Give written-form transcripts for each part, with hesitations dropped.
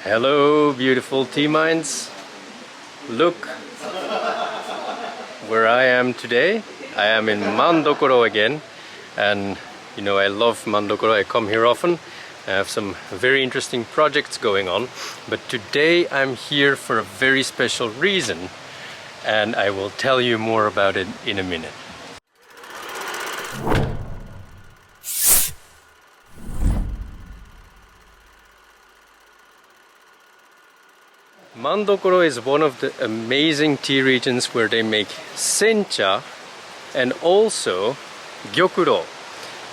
Hello, beautiful tea minds. Look where I am today. I am in Mandokoro again, and you know I love Mandokoro. I come here often. I have some very interesting projects going on, but today I'm here for a very special reason, and I will tell you more about it in a minute. Mandokoro is one of the amazing tea regions where they make sencha and also gyokuro.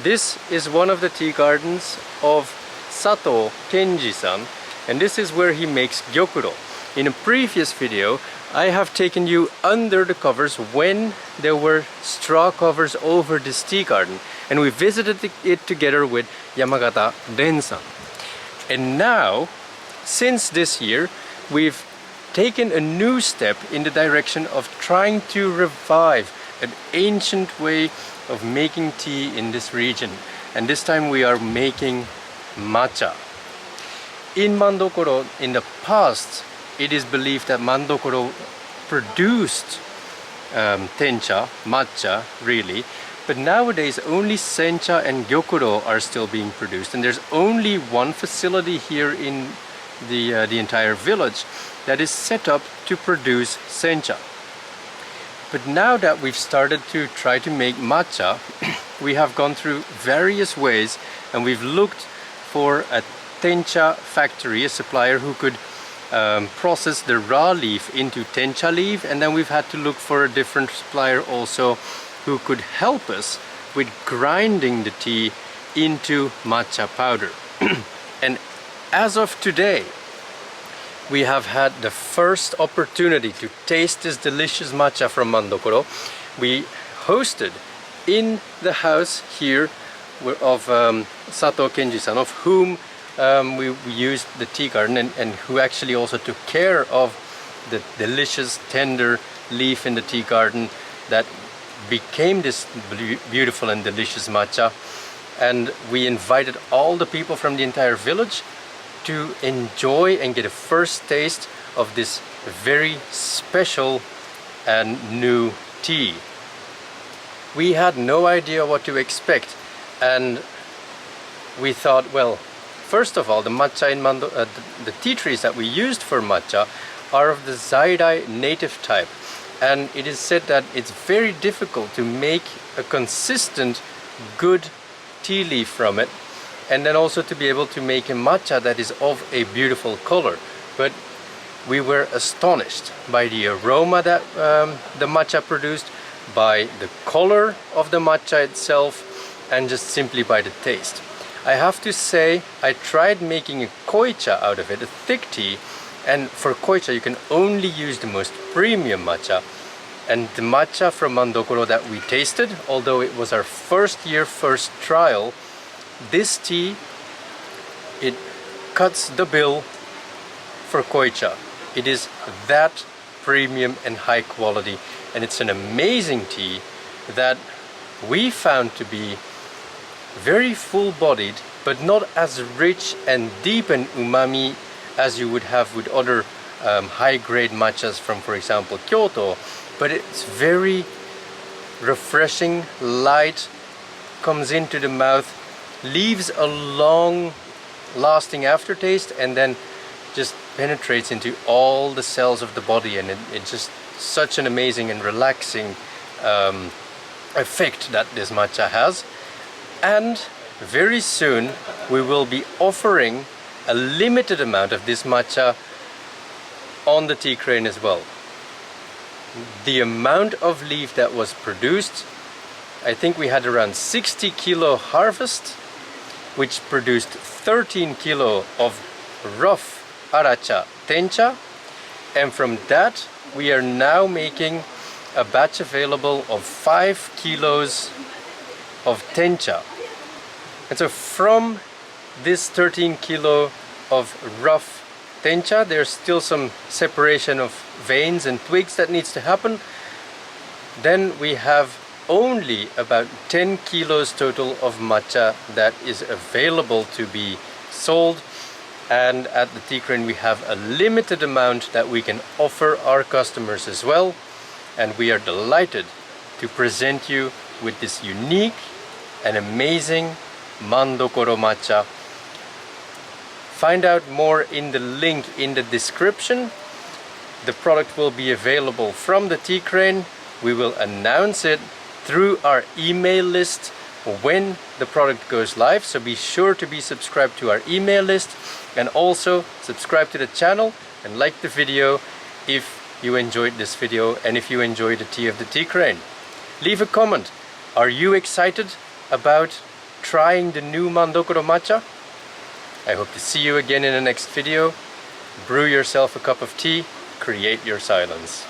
This is one of the tea gardens of Sato Kenji-san, and this is where he makes gyokuro. In a previous video I have taken you under the covers when there were straw covers over this tea garden, and we visited it together with Yamagata Ren-san. And now, since this year, we've taken a new step in the direction of trying to revive an ancient way of making tea in this region. And this time we are making matcha. In Mandokoro, in the past, it is believed that Mandokoro produced tencha, matcha really, but nowadays only sencha and gyokuro are still being produced, and there's only one facility here in the entire village that is set up to produce sencha. But now that we've started to try to make matcha, we have gone through various ways, and we've looked for a tencha factory, a supplier who could process the raw leaf into tencha leaf, and then we've had to look for a different supplier also who could help us with grinding the tea into matcha powder. And as of today, we have had the first opportunity to taste this delicious matcha from Mandokoro. We hosted in the house here of Sato Kenji-san, of whom we used the tea garden, and who actually also took care of the delicious tender leaf in the tea garden that became this beautiful and delicious matcha. And we invited all the people from the entire village to enjoy and get a first taste of this very special and new tea. We had no idea what to expect, and we thought, well, first of all, the matcha in the tea trees that we used for matcha are of the Zaidai native type, and it is said that it's very difficult to make a consistent good tea leaf from it, and then also to be able to make a matcha that is of a beautiful color. But we were astonished by the aroma that the matcha produced, by the color of the matcha itself, and just simply by the taste. I have to say, I tried making a koicha out of it, a thick tea, and for koicha you can only use the most premium matcha. And the matcha from Mandokoro that we tasted, although it was our first trial, this tea, it cuts the bill for koicha. It is that premium and high quality, and it's an amazing tea that we found to be very full-bodied, but not as rich and deep in umami as you would have with other high-grade matchas from, for example, Kyoto. But it's very refreshing, light, comes into the mouth, leaves a long lasting aftertaste, and then just penetrates into all the cells of the body, and it's just such an amazing and relaxing effect that this matcha has. And very soon we will be offering a limited amount of this matcha on the tea crane as well. The amount of leaf that was produced, I think we had around 60 kilo harvest, which produced 13 kilo of rough aracha tencha, and from that we are now making a batch available of 5 kilos of tencha. And so from this 13 kilo of rough tencha, there's still some separation of veins and twigs that needs to happen. Then we have only about 10 kilos total of matcha that is available to be sold, And at the Tea Crane we have a limited amount that we can offer our customers as well, and we are delighted to present you with this unique and amazing Mandokoro matcha. Find out more in the link in the description. The product will be available from the Tea Crane. We will announce it through our email list when the product goes live, so be sure to be subscribed to our email list, and also subscribe to the channel and like the video if you enjoyed this video and if you enjoyed the tea of the Tea Crane. Leave a comment. Are you excited about trying the new Mandokoro matcha? I hope to see you again in the next video. Brew yourself a cup of tea, create your silence.